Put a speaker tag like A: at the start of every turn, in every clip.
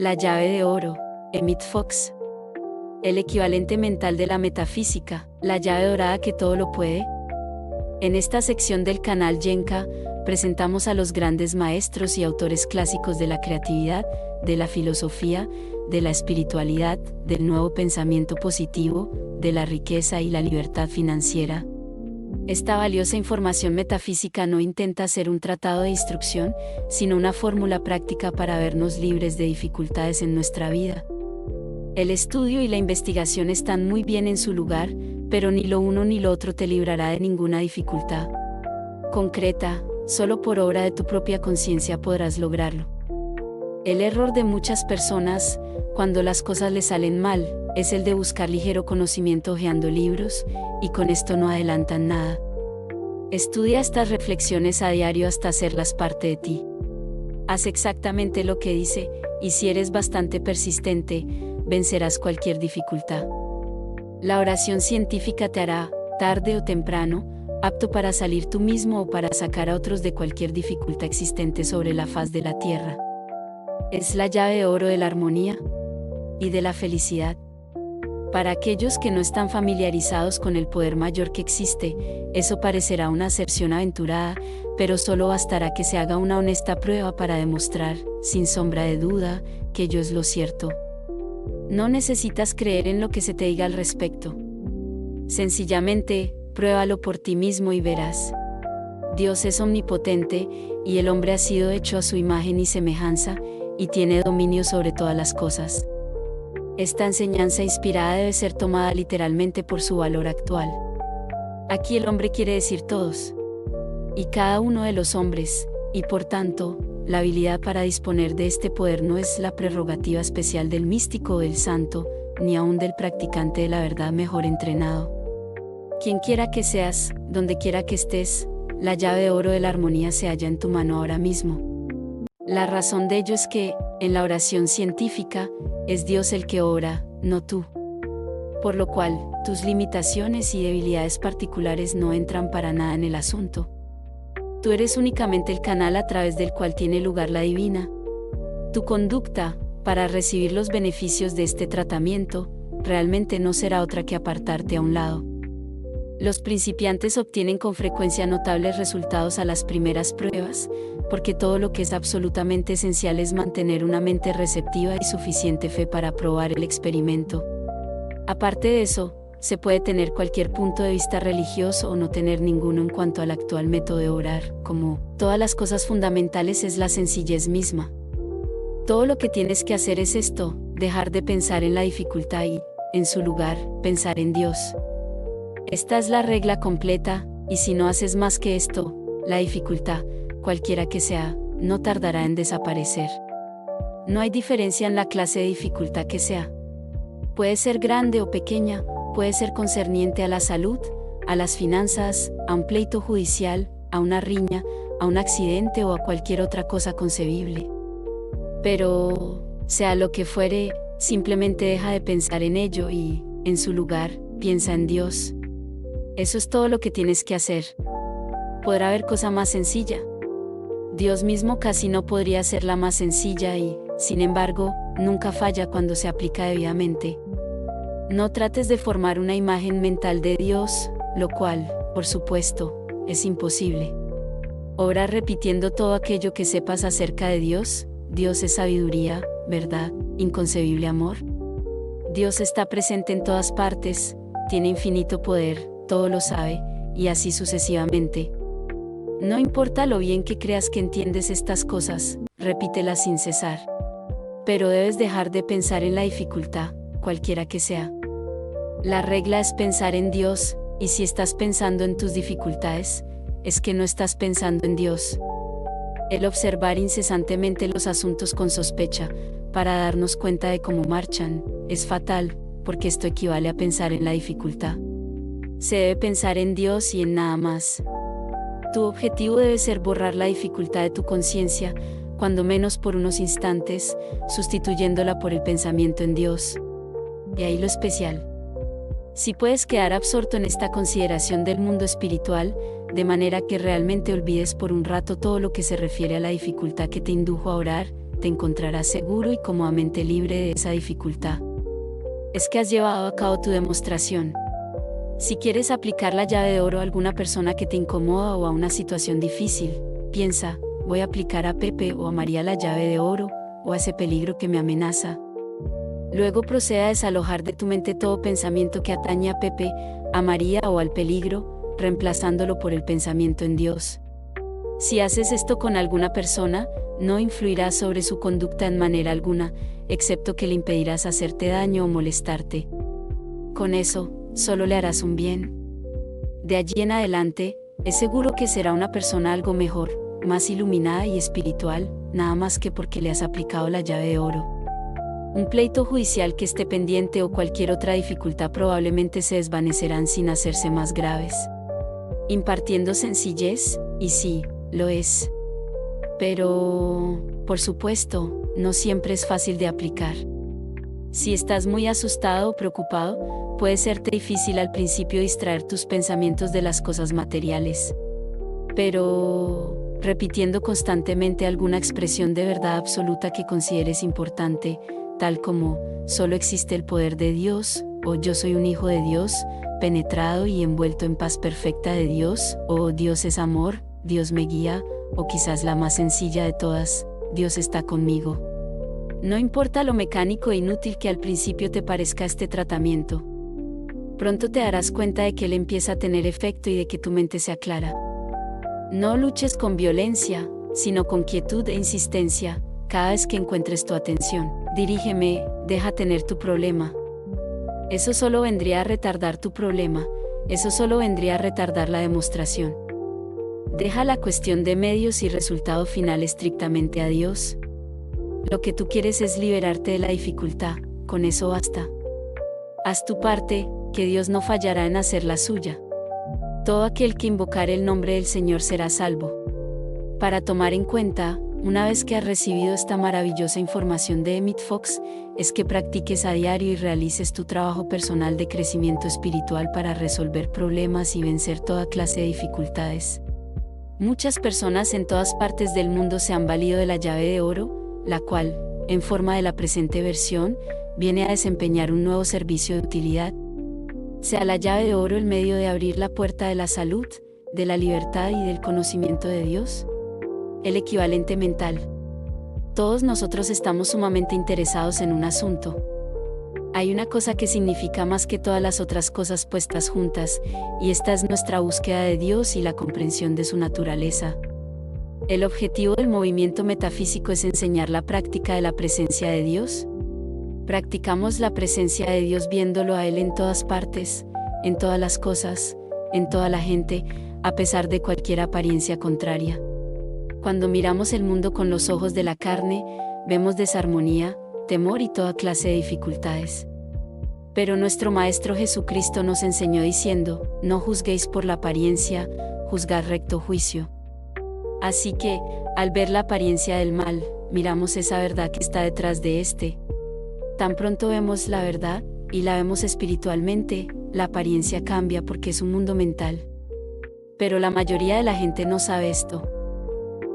A: La llave de oro, Emmett Fox. El equivalente mental de la metafísica, la llave dorada que todo lo puede. En esta sección del canal Yenka, presentamos a los grandes maestros y autores clásicos de la creatividad, de la filosofía, de la espiritualidad, del nuevo pensamiento positivo, de la riqueza y la libertad financiera. Esta valiosa información metafísica no intenta ser un tratado de instrucción, sino una fórmula práctica para vernos libres de dificultades en nuestra vida. El estudio y la investigación están muy bien en su lugar, pero ni lo uno ni lo otro te librará de ninguna dificultad concreta. Solo por obra de tu propia conciencia podrás lograrlo. El error de muchas personas, cuando las cosas les salen mal, es el de buscar ligero conocimiento hojeando libros, y con esto no adelantan nada. Estudia estas reflexiones a diario hasta hacerlas parte de ti. Haz exactamente lo que dice, y si eres bastante persistente, vencerás cualquier dificultad. La oración científica te hará, tarde o temprano, apto para salir tú mismo o para sacar a otros de cualquier dificultad existente sobre la faz de la tierra. Es la llave de oro de la armonía y de la felicidad. Para aquellos que no están familiarizados con el poder mayor que existe, eso parecerá una aserción aventurada, pero solo bastará que se haga una honesta prueba para demostrar, sin sombra de duda, que ello es lo cierto. No necesitas creer en lo que se te diga al respecto. Sencillamente, pruébalo por ti mismo y verás. Dios es omnipotente, y el hombre ha sido hecho a su imagen y semejanza, y tiene dominio sobre todas las cosas. Esta enseñanza inspirada debe ser tomada literalmente por su valor actual. Aquí el hombre quiere decir todos, y cada uno de los hombres, y por tanto, la habilidad para disponer de este poder no es la prerrogativa especial del místico o del santo, ni aun del practicante de la verdad mejor entrenado. Quien quiera que seas, donde quiera que estés, la llave de oro de la armonía se halla en tu mano ahora mismo. La razón de ello es que, en la oración científica, es Dios el que ora, no tú. Por lo cual, tus limitaciones y debilidades particulares no entran para nada en el asunto. Tú eres únicamente el canal a través del cual tiene lugar la divina. Tu conducta, para recibir los beneficios de este tratamiento, realmente no será otra que apartarte a un lado. Los principiantes obtienen con frecuencia notables resultados a las primeras pruebas, porque todo lo que es absolutamente esencial es mantener una mente receptiva y suficiente fe para probar el experimento. Aparte de eso, se puede tener cualquier punto de vista religioso o no tener ninguno en cuanto al actual método de orar, como todas las cosas fundamentales es la sencillez misma. Todo lo que tienes que hacer es esto, dejar de pensar en la dificultad y, en su lugar, pensar en Dios. Esta es la regla completa, y si no haces más que esto, la dificultad, cualquiera que sea, no tardará en desaparecer. No hay diferencia en la clase de dificultad que sea. Puede ser grande o pequeña, puede ser concerniente a la salud, a las finanzas, a un pleito judicial, a una riña, a un accidente o a cualquier otra cosa concebible. Pero, sea lo que fuere, simplemente deja de pensar en ello y, en su lugar, piensa en Dios. Eso es todo lo que tienes que hacer. ¿Podrá haber cosa más sencilla? Dios mismo casi no podría ser la más sencilla y, sin embargo, nunca falla cuando se aplica debidamente. No trates de formar una imagen mental de Dios, lo cual, por supuesto, es imposible. Ora repitiendo todo aquello que sepas acerca de Dios. Dios es sabiduría, verdad, inconcebible amor. Dios está presente en todas partes, tiene infinito poder, todo lo sabe, y así sucesivamente. No importa lo bien que creas que entiendes estas cosas, repítelas sin cesar. Pero debes dejar de pensar en la dificultad, cualquiera que sea. La regla es pensar en Dios, y si estás pensando en tus dificultades, es que no estás pensando en Dios. El observar incesantemente los asuntos con sospecha, para darnos cuenta de cómo marchan, es fatal, porque esto equivale a pensar en la dificultad. Se debe pensar en Dios y en nada más. Tu objetivo debe ser borrar la dificultad de tu conciencia, cuando menos por unos instantes, sustituyéndola por el pensamiento en Dios. Y ahí lo especial. Si puedes quedar absorto en esta consideración del mundo espiritual, de manera que realmente olvides por un rato todo lo que se refiere a la dificultad que te indujo a orar, te encontrarás seguro y cómodamente libre de esa dificultad. Es que has llevado a cabo tu demostración. Si quieres aplicar la llave de oro a alguna persona que te incomoda o a una situación difícil, piensa, voy a aplicar a Pepe o a María la llave de oro, o a ese peligro que me amenaza. Luego procede a desalojar de tu mente todo pensamiento que atañe a Pepe, a María o al peligro, reemplazándolo por el pensamiento en Dios. Si haces esto con alguna persona, no influirás sobre su conducta en manera alguna, excepto que le impedirás hacerte daño o molestarte. Con eso, solo le harás un bien. De allí en adelante, es seguro que será una persona algo mejor, más iluminada y espiritual, nada más que porque le has aplicado la llave de oro. Un pleito judicial que esté pendiente o cualquier otra dificultad probablemente se desvanecerán sin hacerse más graves. Impartiendo sencillez, y sí, lo es. Pero, por supuesto, no siempre es fácil de aplicar. Si estás muy asustado o preocupado, puede serte difícil al principio distraer tus pensamientos de las cosas materiales. Pero, repitiendo constantemente alguna expresión de verdad absoluta que consideres importante, tal como, solo existe el poder de Dios, o yo soy un hijo de Dios, penetrado y envuelto en paz perfecta de Dios, o Dios es amor, Dios me guía, o quizás la más sencilla de todas, Dios está conmigo. No importa lo mecánico e inútil que al principio te parezca este tratamiento. Pronto te darás cuenta de que él empieza a tener efecto y de que tu mente se aclara. No luches con violencia, sino con quietud e insistencia. Cada vez que encuentres tu atención, dirígeme, deja tener tu problema. Eso solo vendría a retardar tu problema, eso solo vendría a retardar la demostración. Deja la cuestión de medios y resultado final estrictamente a Dios. Lo que tú quieres es liberarte de la dificultad, con eso basta. Haz tu parte, que Dios no fallará en hacer la suya. Todo aquel que invocare el nombre del Señor será salvo. Para tomar en cuenta, una vez que has recibido esta maravillosa información de Emmett Fox, es que practiques a diario y realices tu trabajo personal de crecimiento espiritual para resolver problemas y vencer toda clase de dificultades. Muchas personas en todas partes del mundo se han valido de la llave de oro, la cual, en forma de la presente versión, viene a desempeñar un nuevo servicio de utilidad. Sea la llave de oro el medio de abrir la puerta de la salud, de la libertad y del conocimiento de Dios. El equivalente mental. Todos nosotros estamos sumamente interesados en un asunto. Hay una cosa que significa más que todas las otras cosas puestas juntas, y esta es nuestra búsqueda de Dios y la comprensión de su naturaleza. El objetivo del movimiento metafísico es enseñar la práctica de la presencia de Dios. Practicamos la presencia de Dios viéndolo a Él en todas partes, en todas las cosas, en toda la gente, a pesar de cualquier apariencia contraria. Cuando miramos el mundo con los ojos de la carne, vemos desarmonía, temor y toda clase de dificultades. Pero nuestro Maestro Jesucristo nos enseñó diciendo, no juzguéis por la apariencia, juzgad recto juicio. Así que, al ver la apariencia del mal, miramos esa verdad que está detrás de este. Tan pronto vemos la verdad, y la vemos espiritualmente, la apariencia cambia porque es un mundo mental. Pero la mayoría de la gente no sabe esto.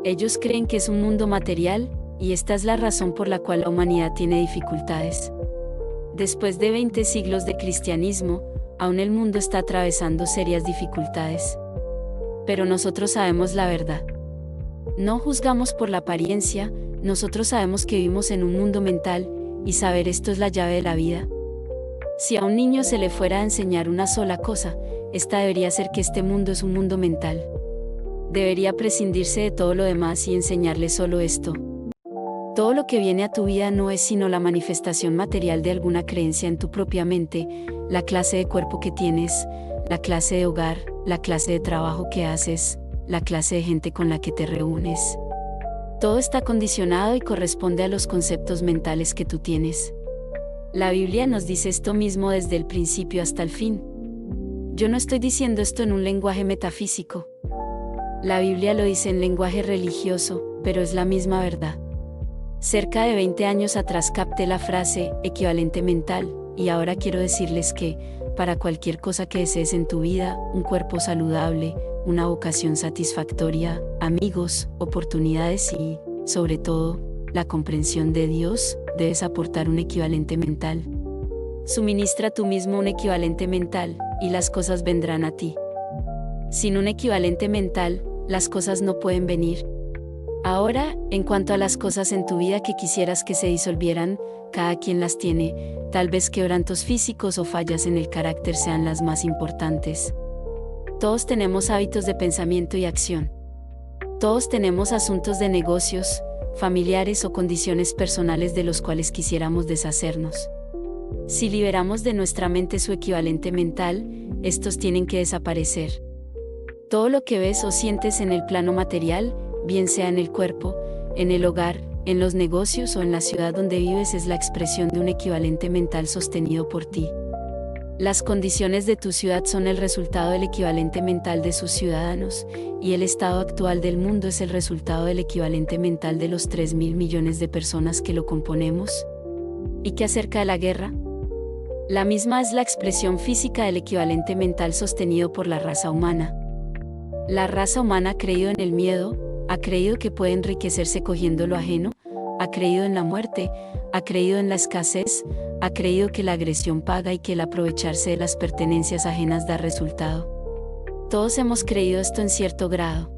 A: Ellos creen que es un mundo material, y esta es la razón por la cual la humanidad tiene dificultades. Después de 20 siglos de cristianismo, aún el mundo está atravesando serias dificultades. Pero nosotros sabemos la verdad. No juzgamos por la apariencia, nosotros sabemos que vivimos en un mundo mental, y saber esto es la llave de la vida. Si a un niño se le fuera a enseñar una sola cosa, esta debería ser que este mundo es un mundo mental. Debería prescindirse de todo lo demás y enseñarle solo esto. Todo lo que viene a tu vida no es sino la manifestación material de alguna creencia en tu propia mente, la clase de cuerpo que tienes, la clase de hogar, la clase de trabajo que haces, la clase de gente con la que te reúnes. Todo está condicionado y corresponde a los conceptos mentales que tú tienes. La Biblia nos dice esto mismo desde el principio hasta el fin. Yo no estoy diciendo esto en un lenguaje metafísico. La Biblia lo dice en lenguaje religioso, pero es la misma verdad. Cerca de 20 años atrás capté la frase, equivalente mental, y ahora quiero decirles que, para cualquier cosa que desees en tu vida, un cuerpo saludable, una vocación satisfactoria, amigos, oportunidades y, sobre todo, la comprensión de Dios, debes aportar un equivalente mental. Suministra tú mismo un equivalente mental, y las cosas vendrán a ti. Sin un equivalente mental, las cosas no pueden venir. Ahora, en cuanto a las cosas en tu vida que quisieras que se disolvieran, cada quien las tiene, tal vez quebrantos físicos o fallas en el carácter sean las más importantes. Todos tenemos hábitos de pensamiento y acción. Todos tenemos asuntos de negocios, familiares o condiciones personales de los cuales quisiéramos deshacernos. Si liberamos de nuestra mente su equivalente mental, estos tienen que desaparecer. Todo lo que ves o sientes en el plano material, bien sea en el cuerpo, en el hogar, en los negocios o en la ciudad donde vives, es la expresión de un equivalente mental sostenido por ti. Las condiciones de tu ciudad son el resultado del equivalente mental de sus ciudadanos, y el estado actual del mundo es el resultado del equivalente mental de los 3.000 millones de personas que lo componemos. ¿Y qué acerca de la guerra? La misma es la expresión física del equivalente mental sostenido por la raza humana. La raza humana ha creído en el miedo, ha creído que puede enriquecerse cogiendo lo ajeno, ha creído en la muerte, ha creído en la escasez, ha creído que la agresión paga y que el aprovecharse de las pertenencias ajenas da resultado. Todos hemos creído esto en cierto grado.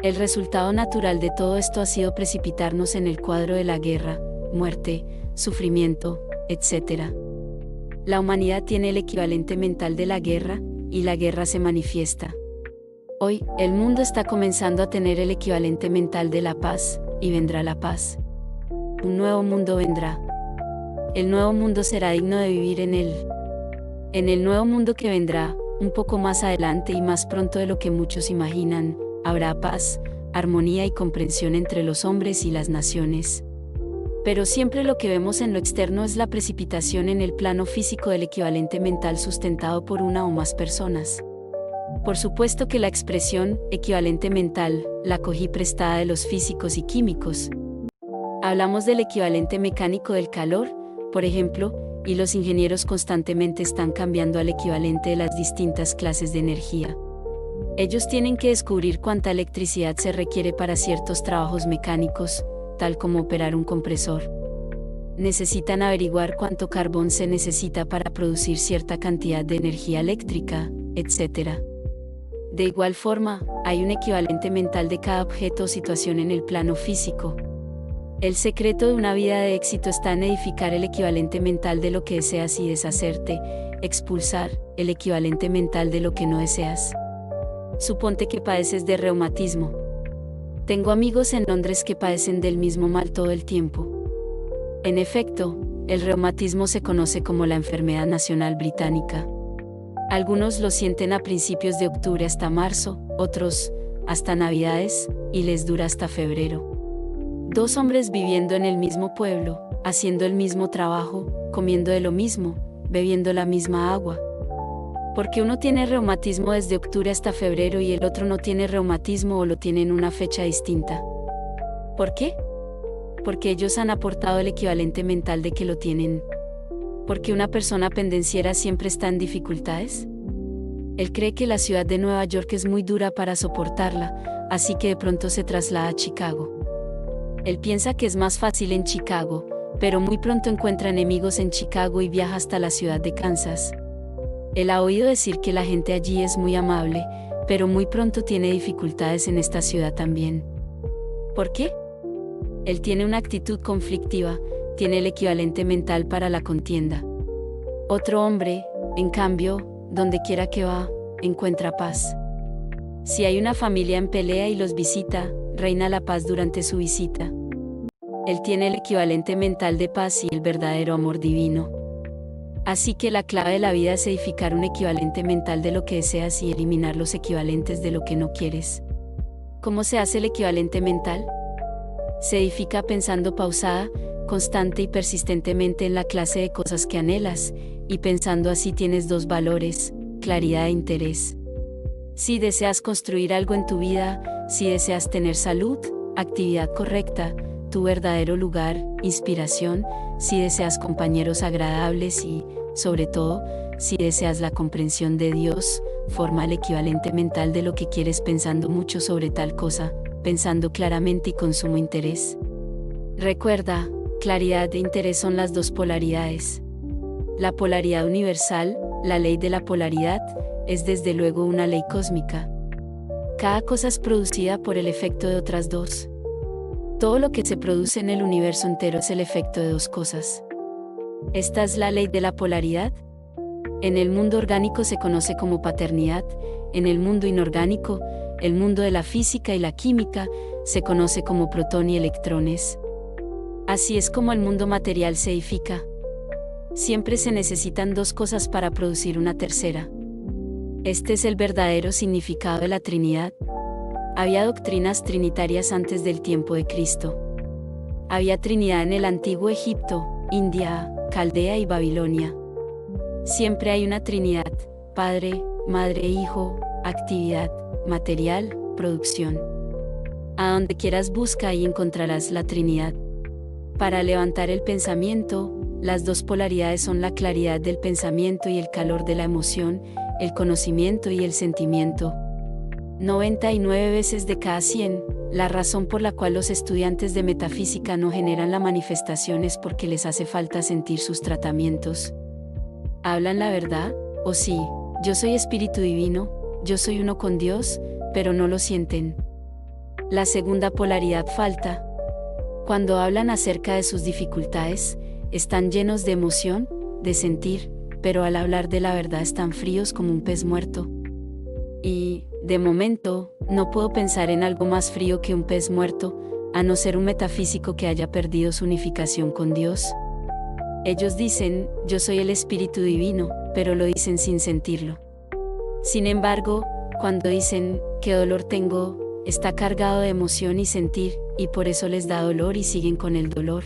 A: El resultado natural de todo esto ha sido precipitarnos en el cuadro de la guerra, muerte, sufrimiento, etc. La humanidad tiene el equivalente mental de la guerra, y la guerra se manifiesta. Hoy, el mundo está comenzando a tener el equivalente mental de la paz, y vendrá la paz. Un nuevo mundo vendrá. El nuevo mundo será digno de vivir en él. En el nuevo mundo que vendrá, un poco más adelante y más pronto de lo que muchos imaginan, habrá paz, armonía y comprensión entre los hombres y las naciones. Pero siempre lo que vemos en lo externo es la precipitación en el plano físico del equivalente mental sustentado por una o más personas. Por supuesto que la expresión equivalente mental la cogí prestada de los físicos y químicos. Hablamos del equivalente mecánico del calor, por ejemplo, y los ingenieros constantemente están cambiando al equivalente de las distintas clases de energía. Ellos tienen que descubrir cuánta electricidad se requiere para ciertos trabajos mecánicos, tal como operar un compresor. Necesitan averiguar cuánto carbón se necesita para producir cierta cantidad de energía eléctrica, etc. De igual forma, hay un equivalente mental de cada objeto o situación en el plano físico. El secreto de una vida de éxito está en edificar el equivalente mental de lo que deseas y deshacerte, expulsar el equivalente mental de lo que no deseas. Suponte que padeces de reumatismo. Tengo amigos en Londres que padecen del mismo mal todo el tiempo. En efecto, el reumatismo se conoce como la enfermedad nacional británica. Algunos lo sienten a principios de octubre hasta marzo, otros hasta Navidades, y les dura hasta febrero. Dos hombres viviendo en el mismo pueblo, haciendo el mismo trabajo, comiendo de lo mismo, bebiendo la misma agua. Porque uno tiene reumatismo desde octubre hasta febrero y el otro no tiene reumatismo o lo tiene en una fecha distinta. ¿Por qué? Porque ellos han aportado el equivalente mental de que lo tienen. ¿Porque una persona pendenciera siempre está en dificultades? Él cree que la ciudad de Nueva York es muy dura para soportarla, así que de pronto se traslada a Chicago. Él piensa que es más fácil en Chicago, pero muy pronto encuentra enemigos en Chicago y viaja hasta la ciudad de Kansas. Él ha oído decir que la gente allí es muy amable, pero muy pronto tiene dificultades en esta ciudad también. ¿Por qué? Él tiene una actitud conflictiva, tiene el equivalente mental para la contienda. Otro hombre, en cambio, donde quiera que va, encuentra paz. Si hay una familia en pelea y los visita, reina la paz durante su visita. Él tiene el equivalente mental de paz y el verdadero amor divino. Así que la clave de la vida es edificar un equivalente mental de lo que deseas y eliminar los equivalentes de lo que no quieres. ¿Cómo se hace el equivalente mental? Se edifica pensando pausada, constante y persistentemente en la clase de cosas que anhelas, y pensando así tienes dos valores, claridad e interés. Si deseas construir algo en tu vida, si deseas tener salud, actividad correcta, tu verdadero lugar, inspiración, si deseas compañeros agradables y, sobre todo, si deseas la comprensión de Dios, forma el equivalente mental de lo que quieres pensando mucho sobre tal cosa, pensando claramente y con sumo interés. Recuerda, claridad e interés son las dos polaridades. La polaridad universal, la ley de la polaridad, es desde luego una ley cósmica. Cada cosa es producida por el efecto de otras dos. Todo lo que se produce en el universo entero es el efecto de dos cosas. Esta es la ley de la polaridad. En el mundo orgánico se conoce como paternidad, en el mundo inorgánico, el mundo de la física y la química, se conoce como protón y electrones. Así es como el mundo material se edifica. Siempre se necesitan dos cosas para producir una tercera. Este es el verdadero significado de la Trinidad. Había doctrinas trinitarias antes del tiempo de Cristo. Había Trinidad en el antiguo Egipto, India, Caldea y Babilonia. Siempre hay una Trinidad: Padre, Madre, Hijo, actividad, material, producción. A donde quieras busca y encontrarás la Trinidad. Para levantar el pensamiento, las dos polaridades son la claridad del pensamiento y el calor de la emoción, el conocimiento y el sentimiento. 99 veces de cada 100, la razón por la cual los estudiantes de metafísica no generan la manifestación es porque les hace falta sentir sus tratamientos. ¿Hablan la verdad? ¿O sí, yo soy espíritu divino, yo soy uno con Dios, pero no lo sienten? La segunda polaridad falta. Cuando hablan acerca de sus dificultades, están llenos de emoción, de sentir, pero al hablar de la verdad están fríos como un pez muerto. Y, de momento, no puedo pensar en algo más frío que un pez muerto, a no ser un metafísico que haya perdido su unificación con Dios. Ellos dicen, yo soy el Espíritu Divino, pero lo dicen sin sentirlo. Sin embargo, cuando dicen, qué dolor tengo, está cargado de emoción y sentir, y por eso les da dolor y siguen con el dolor.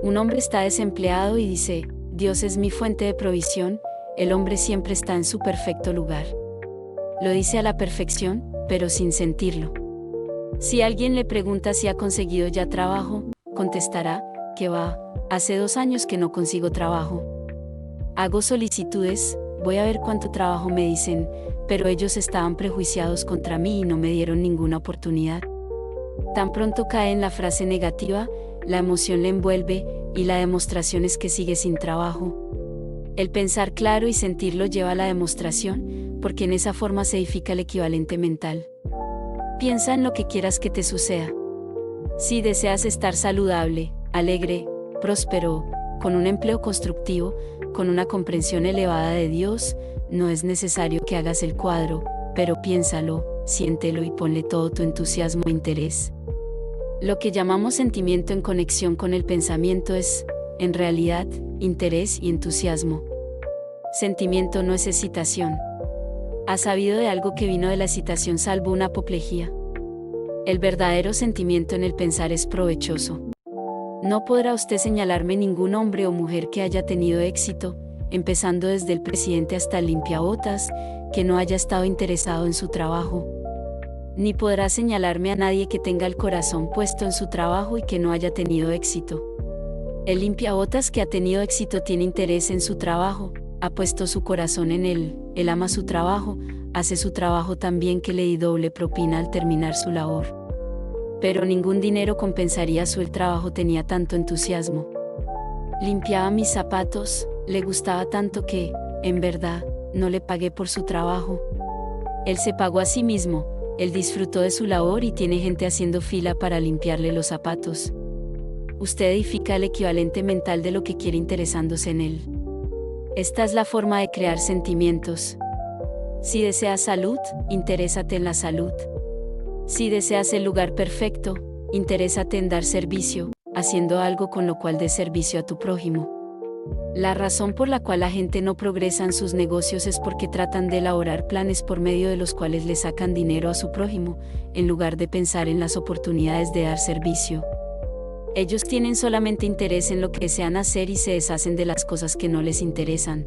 A: Un hombre está desempleado y dice, Dios es mi fuente de provisión, el hombre siempre está en su perfecto lugar. Lo dice a la perfección, pero sin sentirlo. Si alguien le pregunta si ha conseguido ya trabajo, contestará, que va, hace 2 años que no consigo trabajo. Hago solicitudes, voy a ver cuánto trabajo me dicen, pero ellos estaban prejuiciados contra mí y no me dieron ninguna oportunidad. Tan pronto cae en la frase negativa, la emoción le envuelve, y la demostración es que sigue sin trabajo. El pensar claro y sentirlo lleva a la demostración, porque en esa forma se edifica el equivalente mental. Piensa en lo que quieras que te suceda. Si deseas estar saludable, alegre, próspero, con un empleo constructivo, con una comprensión elevada de Dios, no es necesario que hagas el cuadro, pero piénsalo, siéntelo y ponle todo tu entusiasmo e interés. Lo que llamamos sentimiento en conexión con el pensamiento es, en realidad, interés y entusiasmo. Sentimiento no es excitación. ¿Has sabido de algo que vino de la excitación salvo una apoplejía? El verdadero sentimiento en el pensar es provechoso. No podrá usted señalarme ningún hombre o mujer que haya tenido éxito, empezando desde el presidente hasta el limpiabotas, que no haya estado interesado en su trabajo. Ni podrá señalarme a nadie que tenga el corazón puesto en su trabajo y que no haya tenido éxito. El limpiabotas que ha tenido éxito tiene interés en su trabajo, ha puesto su corazón en él ama su trabajo, hace su trabajo tan bien que le di doble propina al terminar su labor. Pero ningún dinero compensaría el trabajo, tenía tanto entusiasmo. Limpiaba mis zapatos, le gustaba tanto que, en verdad, no le pagué por su trabajo. Él se pagó a sí mismo. Él disfrutó de su labor y tiene gente haciendo fila para limpiarle los zapatos. Usted edifica el equivalente mental de lo que quiere interesándose en él. Esta es la forma de crear sentimientos. Si deseas salud, interésate en la salud. Si deseas el lugar perfecto, interésate en dar servicio, haciendo algo con lo cual des servicio a tu prójimo. La razón por la cual la gente no progresa en sus negocios es porque tratan de elaborar planes por medio de los cuales le sacan dinero a su prójimo, en lugar de pensar en las oportunidades de dar servicio. Ellos tienen solamente interés en lo que desean hacer y se deshacen de las cosas que no les interesan.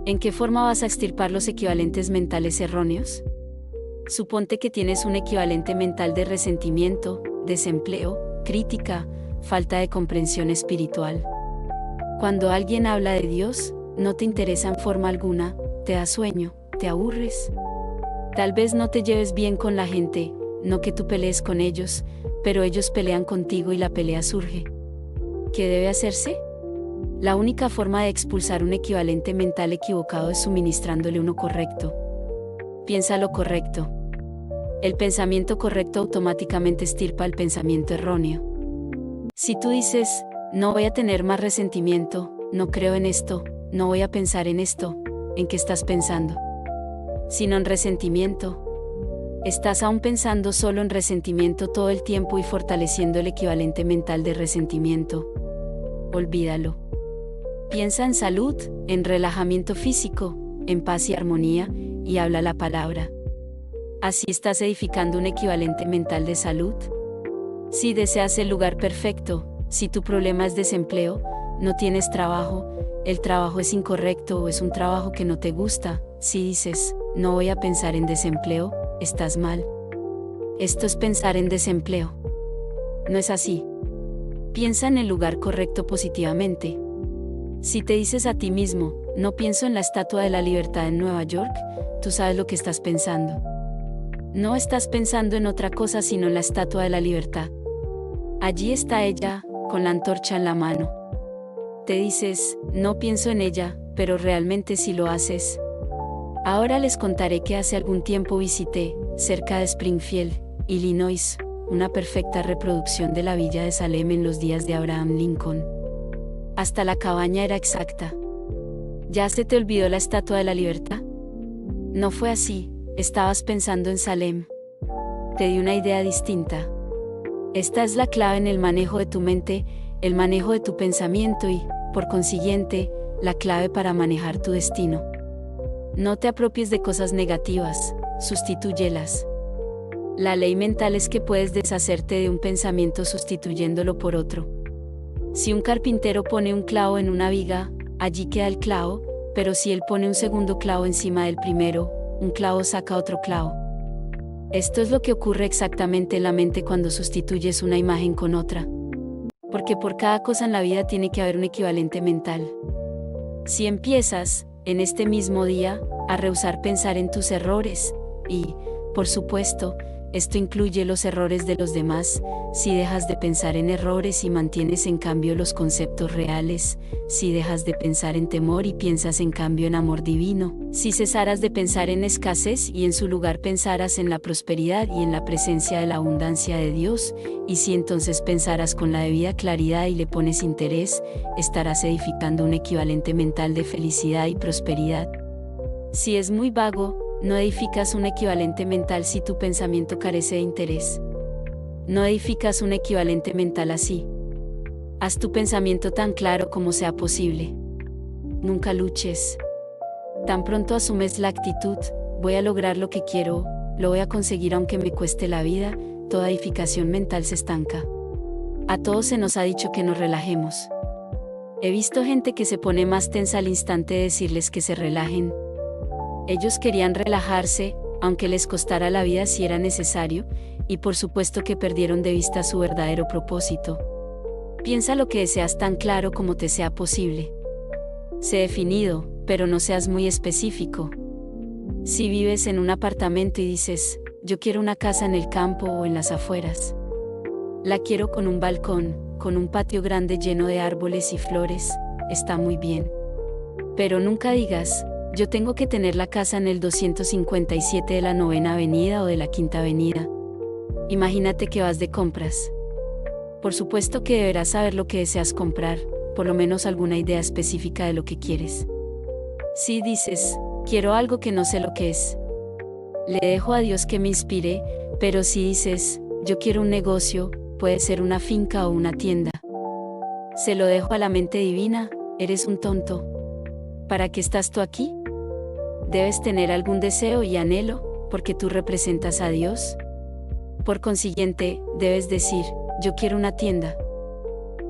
A: ¿En qué forma vas a extirpar los equivalentes mentales erróneos? Suponte que tienes un equivalente mental de resentimiento, desempleo, crítica, falta de comprensión espiritual. Cuando alguien habla de Dios, no te interesa en forma alguna, te da sueño, te aburres. Tal vez no te lleves bien con la gente, no que tú pelees con ellos, pero ellos pelean contigo y la pelea surge. ¿Qué debe hacerse? La única forma de expulsar un equivalente mental equivocado es suministrándole uno correcto. Piensa lo correcto. El pensamiento correcto automáticamente estirpa el pensamiento erróneo. Si tú dices, no voy a tener más resentimiento, no creo en esto, no voy a pensar en esto, ¿en qué estás pensando? Sino en resentimiento. Estás aún pensando solo en resentimiento todo el tiempo y fortaleciendo el equivalente mental de resentimiento. Olvídalo. Piensa en salud, en relajamiento físico, en paz y armonía, y habla la palabra. ¿Así estás edificando un equivalente mental de salud? Si deseas el lugar perfecto, si tu problema es desempleo, no tienes trabajo, el trabajo es incorrecto o es un trabajo que no te gusta, si dices, no voy a pensar en desempleo, estás mal. Esto es pensar en desempleo. No es así. Piensa en el lugar correcto positivamente. Si te dices a ti mismo, no pienso en la Estatua de la Libertad en Nueva York, tú sabes lo que estás pensando. No estás pensando en otra cosa sino en la Estatua de la Libertad. Allí está ella, con la antorcha en la mano. Te dices, no pienso en ella, pero realmente sí lo haces. Ahora les contaré que hace algún tiempo visité, cerca de Springfield, Illinois, una perfecta reproducción de la villa de Salem en los días de Abraham Lincoln. Hasta la cabaña era exacta. ¿Ya se te olvidó la Estatua de la Libertad? No fue así, estabas pensando en Salem. Te di una idea distinta. Esta es la clave en el manejo de tu mente, el manejo de tu pensamiento y, por consiguiente, la clave para manejar tu destino. No te apropies de cosas negativas, sustitúyelas. La ley mental es que puedes deshacerte de un pensamiento sustituyéndolo por otro. Si un carpintero pone un clavo en una viga, allí queda el clavo, pero si él pone un segundo clavo encima del primero, un clavo saca otro clavo. Esto es lo que ocurre exactamente en la mente cuando sustituyes una imagen con otra. Porque por cada cosa en la vida tiene que haber un equivalente mental. Si empiezas, en este mismo día, a rehusar pensar en tus errores, y, por supuesto, esto incluye los errores de los demás, si dejas de pensar en errores y mantienes en cambio los conceptos reales, si dejas de pensar en temor y piensas en cambio en amor divino, si cesaras de pensar en escasez y en su lugar pensaras en la prosperidad y en la presencia de la abundancia de Dios, y si entonces pensaras con la debida claridad y le pones interés, estarás edificando un equivalente mental de felicidad y prosperidad. Si es muy vago, no edificas un equivalente mental si tu pensamiento carece de interés. No edificas un equivalente mental así. Haz tu pensamiento tan claro como sea posible. Nunca luches. Tan pronto asumes la actitud, voy a lograr lo que quiero, lo voy a conseguir aunque me cueste la vida, toda edificación mental se estanca. A todos se nos ha dicho que nos relajemos. He visto gente que se pone más tensa al instante de decirles que se relajen. Ellos querían relajarse, aunque les costara la vida si era necesario, y por supuesto que perdieron de vista su verdadero propósito. Piensa lo que deseas tan claro como te sea posible. Sé definido, pero no seas muy específico. Si vives en un apartamento y dices, yo quiero una casa en el campo o en las afueras. La quiero con un balcón, con un patio grande lleno de árboles y flores, está muy bien. Pero nunca digas, yo tengo que tener la casa en el 257 de la 9ª Avenida o de la 5ª Avenida. Imagínate que vas de compras. Por supuesto que deberás saber lo que deseas comprar, por lo menos alguna idea específica de lo que quieres. Si dices, quiero algo que no sé lo que es, le dejo a Dios que me inspire, pero si dices, yo quiero un negocio, puede ser una finca o una tienda. Se lo dejo a la mente divina, eres un tonto. ¿Para qué estás tú aquí? Debes tener algún deseo y anhelo, porque tú representas a Dios. Por consiguiente, debes decir, yo quiero una tienda.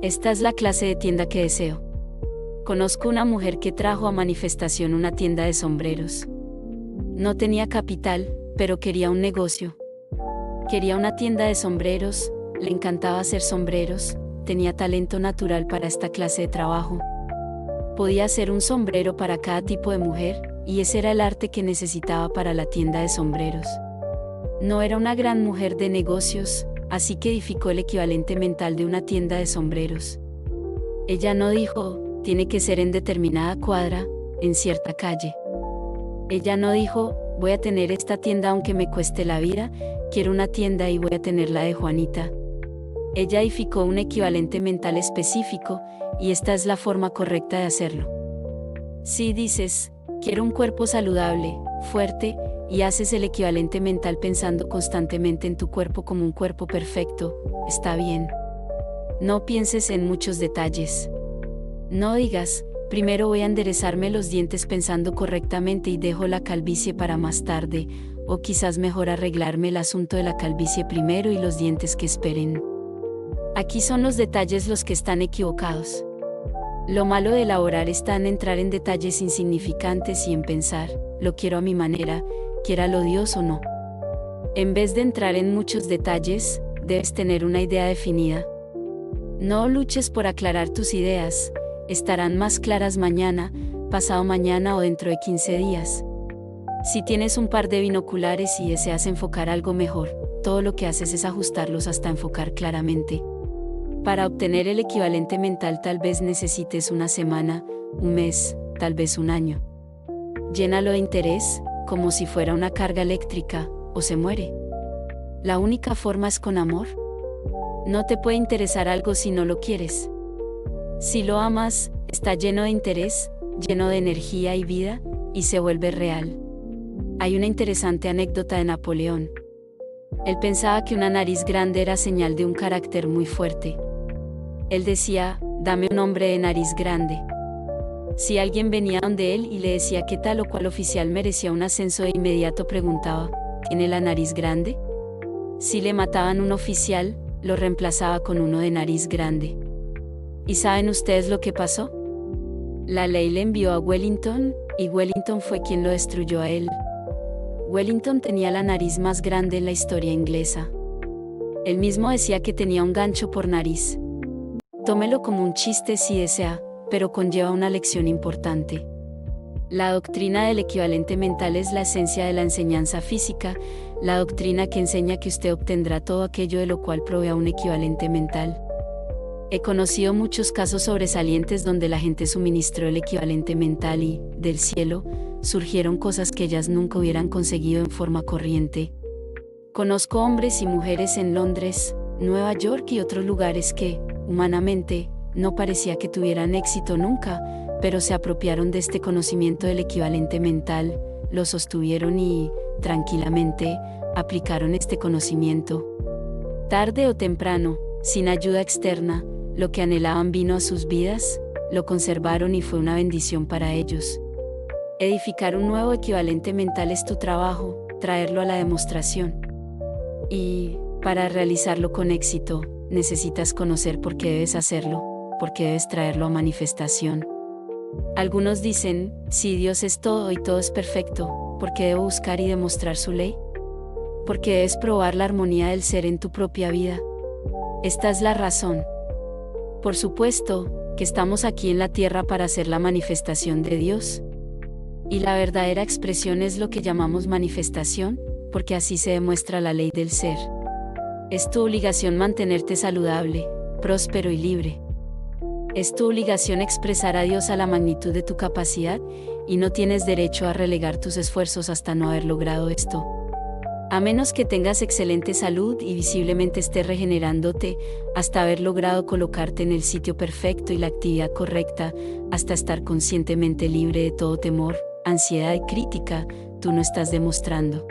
A: Esta es la clase de tienda que deseo. Conozco una mujer que trajo a manifestación una tienda de sombreros. No tenía capital, pero quería un negocio. Quería una tienda de sombreros, le encantaba hacer sombreros, tenía talento natural para esta clase de trabajo. Podía hacer un sombrero para cada tipo de mujer, y ese era el arte que necesitaba para la tienda de sombreros. No era una gran mujer de negocios, así que edificó el equivalente mental de una tienda de sombreros. Ella no dijo, tiene que ser en determinada cuadra, en cierta calle. Ella no dijo, voy a tener esta tienda aunque me cueste la vida, quiero una tienda y voy a tener la de Juanita. Ella edificó un equivalente mental específico, y esta es la forma correcta de hacerlo. Si dices, quiero un cuerpo saludable, fuerte, y haces el equivalente mental pensando constantemente en tu cuerpo como un cuerpo perfecto, está bien. No pienses en muchos detalles. No digas, primero voy a enderezarme los dientes pensando correctamente y dejo la calvicie para más tarde, o quizás mejor arreglarme el asunto de la calvicie primero y los dientes que esperen. Aquí son los detalles los que están equivocados. Lo malo de elaborar está en entrar en detalles insignificantes y en pensar, lo quiero a mi manera, quiéralo Dios o no. En vez de entrar en muchos detalles, debes tener una idea definida. No luches por aclarar tus ideas, estarán más claras mañana, pasado mañana o dentro de 15 días. Si tienes un par de binoculares y deseas enfocar algo mejor, todo lo que haces es ajustarlos hasta enfocar claramente. Para obtener el equivalente mental tal vez necesites una semana, un mes, tal vez un año. Llénalo de interés, como si fuera una carga eléctrica, o se muere. La única forma es con amor. No te puede interesar algo si no lo quieres. Si lo amas, está lleno de interés, lleno de energía y vida, y se vuelve real. Hay una interesante anécdota de Napoleón. Él pensaba que una nariz grande era señal de un carácter muy fuerte. Él decía, dame un hombre de nariz grande. Si alguien venía donde él y le decía que tal o cual oficial merecía un ascenso, de inmediato preguntaba, ¿tiene la nariz grande? Si le mataban un oficial, lo reemplazaba con uno de nariz grande. ¿Y saben ustedes lo que pasó? La ley le envió a Wellington, y Wellington fue quien lo destruyó a él. Wellington tenía la nariz más grande en la historia inglesa. Él mismo decía que tenía un gancho por nariz. Tómelo como un chiste si desea, pero conlleva una lección importante. La doctrina del equivalente mental es la esencia de la enseñanza física, la doctrina que enseña que usted obtendrá todo aquello de lo cual provea un equivalente mental. He conocido muchos casos sobresalientes donde la gente suministró el equivalente mental y, del cielo, surgieron cosas que ellas nunca hubieran conseguido en forma corriente. Conozco hombres y mujeres en Londres, Nueva York y otros lugares que, humanamente, no parecía que tuvieran éxito nunca, pero se apropiaron de este conocimiento del equivalente mental, lo sostuvieron y, tranquilamente, aplicaron este conocimiento. Tarde o temprano, sin ayuda externa, lo que anhelaban vino a sus vidas, lo conservaron y fue una bendición para ellos. Edificar un nuevo equivalente mental es tu trabajo, traerlo a la demostración. Y, para realizarlo con éxito, necesitas conocer por qué debes hacerlo, por qué debes traerlo a manifestación. Algunos dicen, si Dios es todo y todo es perfecto, ¿por qué debo buscar y demostrar su ley? Porque debes probar la armonía del ser en tu propia vida. Esta es la razón. Por supuesto, que estamos aquí en la tierra para hacer la manifestación de Dios. Y la verdadera expresión es lo que llamamos manifestación, porque así se demuestra la ley del ser. Es tu obligación mantenerte saludable, próspero y libre. Es tu obligación expresar a Dios a la magnitud de tu capacidad, y no tienes derecho a relegar tus esfuerzos hasta no haber logrado esto. A menos que tengas excelente salud y visiblemente estés regenerándote, hasta haber logrado colocarte en el sitio perfecto y la actividad correcta, hasta estar conscientemente libre de todo temor, ansiedad y crítica, tú no estás demostrando.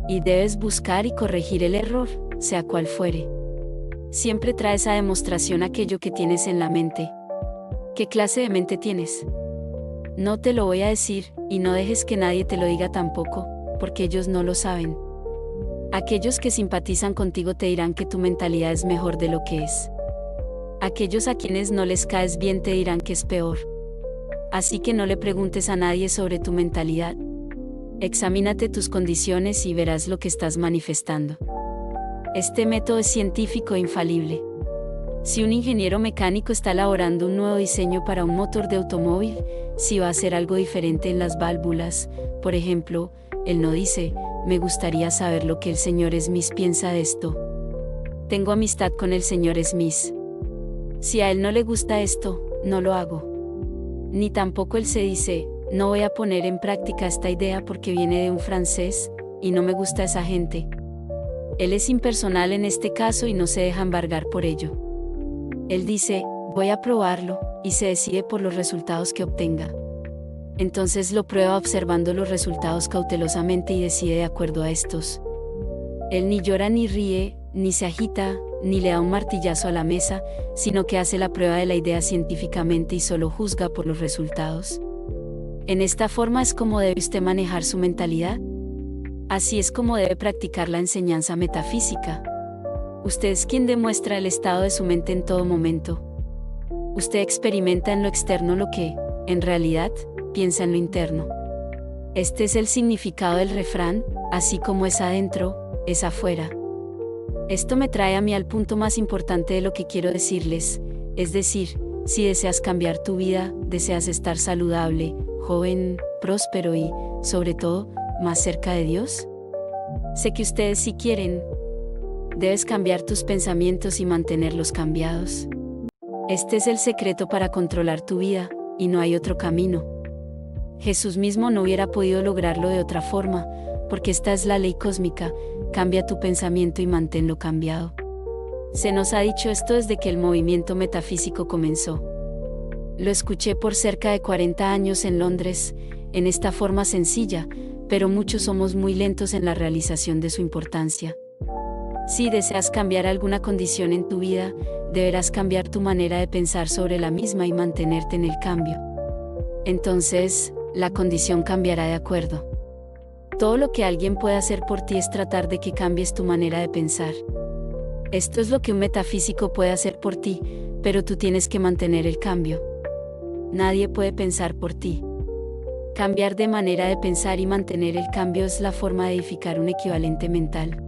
A: Y debes buscar y corregir el error, sea cual fuere. Siempre traes a demostración aquello que tienes en la mente. ¿Qué clase de mente tienes? No te lo voy a decir, y no dejes que nadie te lo diga tampoco, porque ellos no lo saben. Aquellos que simpatizan contigo te dirán que tu mentalidad es mejor de lo que es. Aquellos a quienes no les caes bien te dirán que es peor. Así que no le preguntes a nadie sobre tu mentalidad. Examínate tus condiciones y verás lo que estás manifestando. Este método es científico e infalible. Si un ingeniero mecánico está elaborando un nuevo diseño para un motor de automóvil, si va a hacer algo diferente en las válvulas, por ejemplo, él no dice, me gustaría saber lo que el señor Smith piensa de esto. Tengo amistad con el señor Smith. Si a él no le gusta esto, no lo hago. Ni tampoco él se dice, no voy a poner en práctica esta idea porque viene de un francés, y no me gusta esa gente. Él es impersonal en este caso y no se deja embargar por ello. Él dice, voy a probarlo, y se decide por los resultados que obtenga. Entonces lo prueba observando los resultados cautelosamente y decide de acuerdo a estos. Él ni llora ni ríe, ni se agita, ni le da un martillazo a la mesa, sino que hace la prueba de la idea científicamente y solo juzga por los resultados. En esta forma es como debe usted manejar su mentalidad. Así es como debe practicar la enseñanza metafísica. Usted es quien demuestra el estado de su mente en todo momento. Usted experimenta en lo externo lo que, en realidad, piensa en lo interno. Este es el significado del refrán, así como es adentro, es afuera. Esto me trae a mí al punto más importante de lo que quiero decirles, es decir, si deseas cambiar tu vida, deseas estar saludable, joven, próspero y, sobre todo, más cerca de Dios. Sé que ustedes sí quieren. Debes cambiar tus pensamientos y mantenerlos cambiados. Este es el secreto para controlar tu vida, y no hay otro camino. Jesús mismo no hubiera podido lograrlo de otra forma, porque esta es la ley cósmica, cambia tu pensamiento y manténlo cambiado. Se nos ha dicho esto desde que el movimiento metafísico comenzó. Lo escuché por cerca de 40 años en Londres, en esta forma sencilla, pero muchos somos muy lentos en la realización de su importancia. Si deseas cambiar alguna condición en tu vida, deberás cambiar tu manera de pensar sobre la misma y mantenerte en el cambio. Entonces, la condición cambiará de acuerdo. Todo lo que alguien puede hacer por ti es tratar de que cambies tu manera de pensar. Esto es lo que un metafísico puede hacer por ti, pero tú tienes que mantener el cambio. Nadie puede pensar por ti. Cambiar de manera de pensar y mantener el cambio es la forma de edificar un equivalente mental.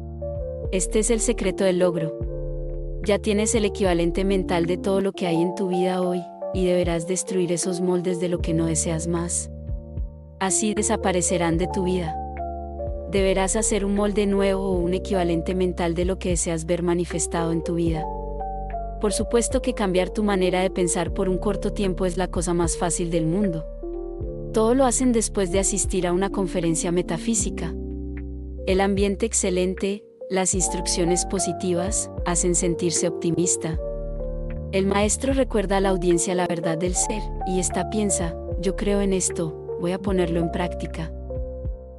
A: Este es el secreto del logro. Ya tienes el equivalente mental de todo lo que hay en tu vida hoy, y deberás destruir esos moldes de lo que no deseas más. Así desaparecerán de tu vida. Deberás hacer un molde nuevo o un equivalente mental de lo que deseas ver manifestado en tu vida. Por supuesto que cambiar tu manera de pensar por un corto tiempo es la cosa más fácil del mundo. Todo lo hacen después de asistir a una conferencia metafísica. El ambiente excelente, las instrucciones positivas, hacen sentirse optimista. El maestro recuerda a la audiencia la verdad del ser, y ésta piensa, yo creo en esto, voy a ponerlo en práctica.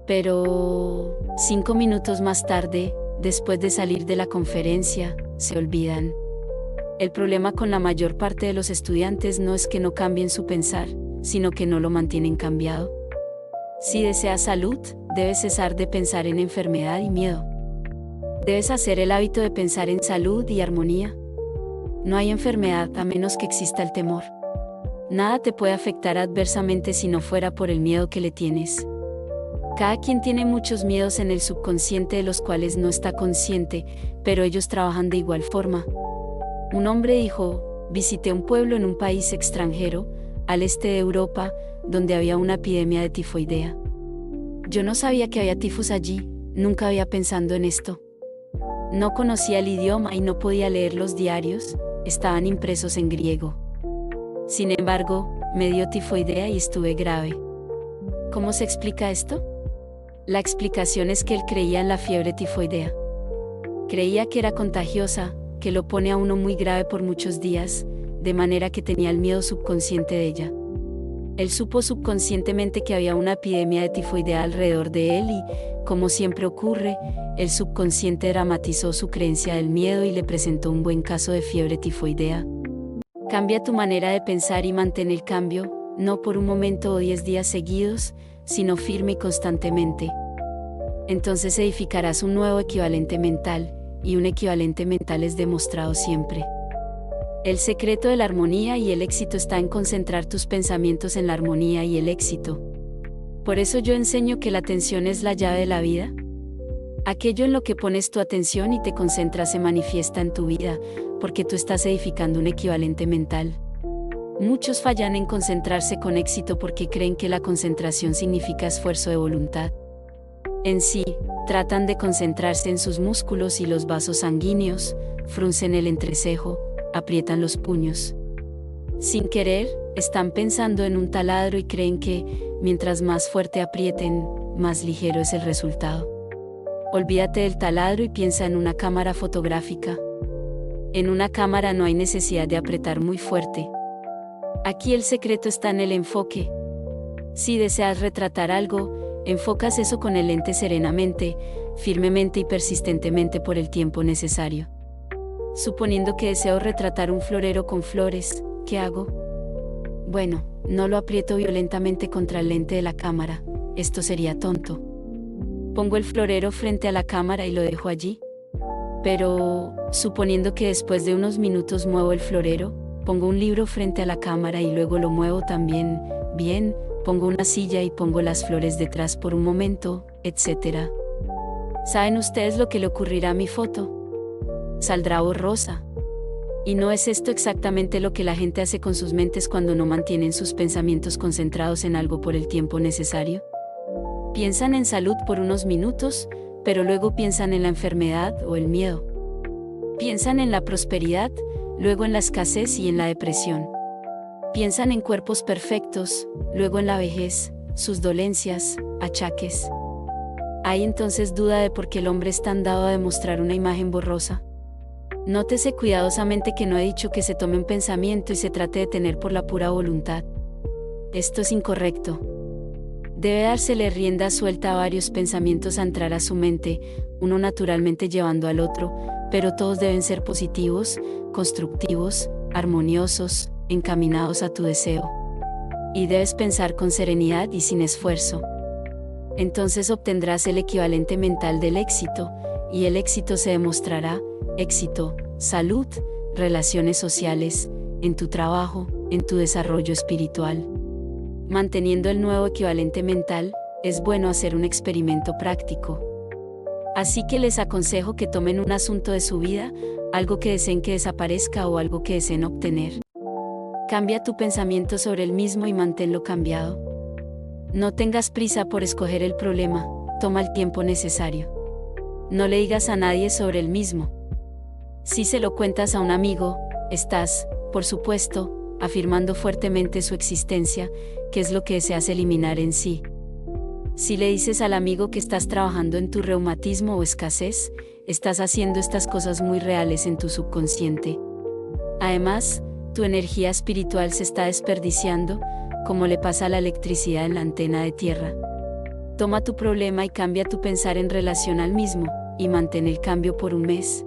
A: Pero 5 minutos más tarde, después de salir de la conferencia, se olvidan. El problema con la mayor parte de los estudiantes no es que no cambien su pensar, sino que no lo mantienen cambiado. Si deseas salud, debes cesar de pensar en enfermedad y miedo. Debes hacer el hábito de pensar en salud y armonía. No hay enfermedad a menos que exista el temor. Nada te puede afectar adversamente si no fuera por el miedo que le tienes. Cada quien tiene muchos miedos en el subconsciente de los cuales no está consciente, pero ellos trabajan de igual forma. Un hombre dijo, visité un pueblo en un país extranjero, al este de Europa, donde había una epidemia de tifoidea. Yo no sabía que había tifus allí, nunca había pensado en esto. No conocía el idioma y no podía leer los diarios, estaban impresos en griego. Sin embargo, me dio tifoidea y estuve grave. ¿Cómo se explica esto? La explicación es que él creía en la fiebre tifoidea. Creía que era contagiosa, que lo pone a uno muy grave por muchos días, de manera que tenía el miedo subconsciente de ella. Él supo subconscientemente que había una epidemia de tifoidea alrededor de él y, como siempre ocurre, el subconsciente dramatizó su creencia del miedo y le presentó un buen caso de fiebre tifoidea. Cambia tu manera de pensar y mantén el cambio, no por un momento o 10 días seguidos, sino firme y constantemente. Entonces edificarás un nuevo equivalente mental, y un equivalente mental es demostrado siempre. El secreto de la armonía y el éxito está en concentrar tus pensamientos en la armonía y el éxito. Por eso yo enseño que la atención es la llave de la vida. Aquello en lo que pones tu atención y te concentras se manifiesta en tu vida, porque tú estás edificando un equivalente mental. Muchos fallan en concentrarse con éxito porque creen que la concentración significa esfuerzo de voluntad. En sí, tratan de concentrarse en sus músculos y los vasos sanguíneos, fruncen el entrecejo, aprietan los puños. Sin querer, están pensando en un taladro y creen que, mientras más fuerte aprieten, más ligero es el resultado. Olvídate del taladro y piensa en una cámara fotográfica. En una cámara no hay necesidad de apretar muy fuerte. Aquí el secreto está en el enfoque. Si deseas retratar algo, enfocas eso con el lente serenamente, firmemente y persistentemente por el tiempo necesario. Suponiendo que deseo retratar un florero con flores, ¿qué hago? Bueno, no lo aprieto violentamente contra el lente de la cámara, esto sería tonto. Pongo el florero frente a la cámara y lo dejo allí. Pero, suponiendo que después de unos minutos muevo el florero, pongo un libro frente a la cámara y luego lo muevo también, bien, pongo una silla y pongo las flores detrás por un momento, etc. ¿Saben ustedes lo que le ocurrirá a mi foto? Saldrá borrosa. ¿Y no es esto exactamente lo que la gente hace con sus mentes cuando no mantienen sus pensamientos concentrados en algo por el tiempo necesario? Piensan en salud por unos minutos, pero luego piensan en la enfermedad o el miedo. Piensan en la prosperidad, luego en la escasez y en la depresión. Piensan en cuerpos perfectos, luego en la vejez, sus dolencias, achaques. ¿Hay entonces duda de por qué el hombre es tan dado a demostrar una imagen borrosa? Nótese cuidadosamente que no he dicho que se tome un pensamiento y se trate de tener por la pura voluntad. Esto es incorrecto. Debe dársele rienda suelta a varios pensamientos a entrar a su mente, uno naturalmente llevando al otro, pero todos deben ser positivos, constructivos, armoniosos, encaminados a tu deseo. Y debes pensar con serenidad y sin esfuerzo. Entonces obtendrás el equivalente mental del éxito, y el éxito se demostrará, éxito, salud, relaciones sociales, en tu trabajo, en tu desarrollo espiritual. Manteniendo el nuevo equivalente mental, es bueno hacer un experimento práctico. Así que les aconsejo que tomen un asunto de su vida, algo que deseen que desaparezca o algo que deseen obtener. Cambia tu pensamiento sobre el mismo y manténlo cambiado. No tengas prisa por escoger el problema, toma el tiempo necesario. No le digas a nadie sobre el mismo. Si se lo cuentas a un amigo, estás, por supuesto, afirmando fuertemente su existencia, que es lo que deseas eliminar en sí. Si le dices al amigo que estás trabajando en tu reumatismo o escasez, estás haciendo estas cosas muy reales en tu subconsciente. Además, tu energía espiritual se está desperdiciando, como le pasa a la electricidad en la antena de tierra. Toma tu problema y cambia tu pensar en relación al mismo, y mantén el cambio por un mes.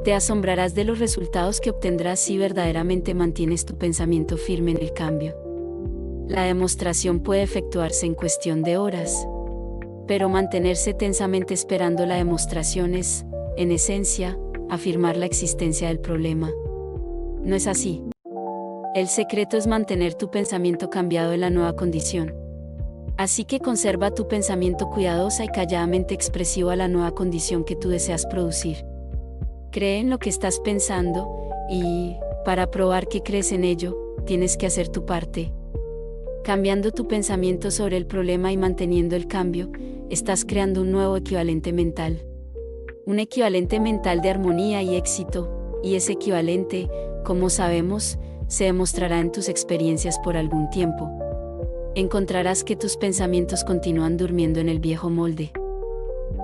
A: Te asombrarás de los resultados que obtendrás si verdaderamente mantienes tu pensamiento firme en el cambio. La demostración puede efectuarse en cuestión de horas. Pero mantenerse tensamente esperando la demostración es, en esencia, afirmar la existencia del problema. No es así. El secreto es mantener tu pensamiento cambiado en la nueva condición. Así que conserva tu pensamiento cuidadosa y calladamente expresivo a la nueva condición que tú deseas producir. Cree en lo que estás pensando, y, para probar que crees en ello, tienes que hacer tu parte. Cambiando tu pensamiento sobre el problema y manteniendo el cambio, estás creando un nuevo equivalente mental. Un equivalente mental de armonía y éxito, y ese equivalente, como sabemos, se demostrará en tus experiencias por algún tiempo. Encontrarás que tus pensamientos continúan durmiendo en el viejo molde.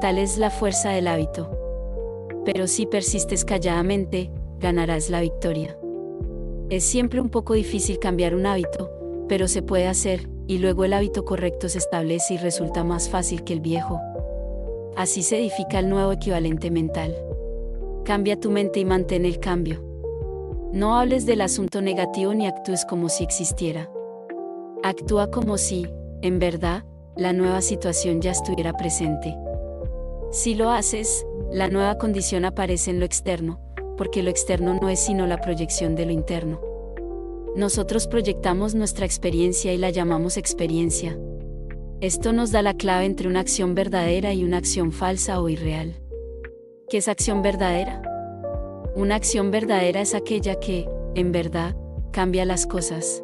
A: Tal es la fuerza del hábito. Pero si persistes calladamente, ganarás la victoria. Es siempre un poco difícil cambiar un hábito, pero se puede hacer, y luego el hábito correcto se establece y resulta más fácil que el viejo. Así se edifica el nuevo equivalente mental. Cambia tu mente y mantén el cambio. No hables del asunto negativo ni actúes como si existiera. Actúa como si, en verdad, la nueva situación ya estuviera presente. Si lo haces, la nueva condición aparece en lo externo, porque lo externo no es sino la proyección de lo interno. Nosotros proyectamos nuestra experiencia y la llamamos experiencia. Esto nos da la clave entre una acción verdadera y una acción falsa o irreal. ¿Qué es acción verdadera? Una acción verdadera es aquella que, en verdad, cambia las cosas.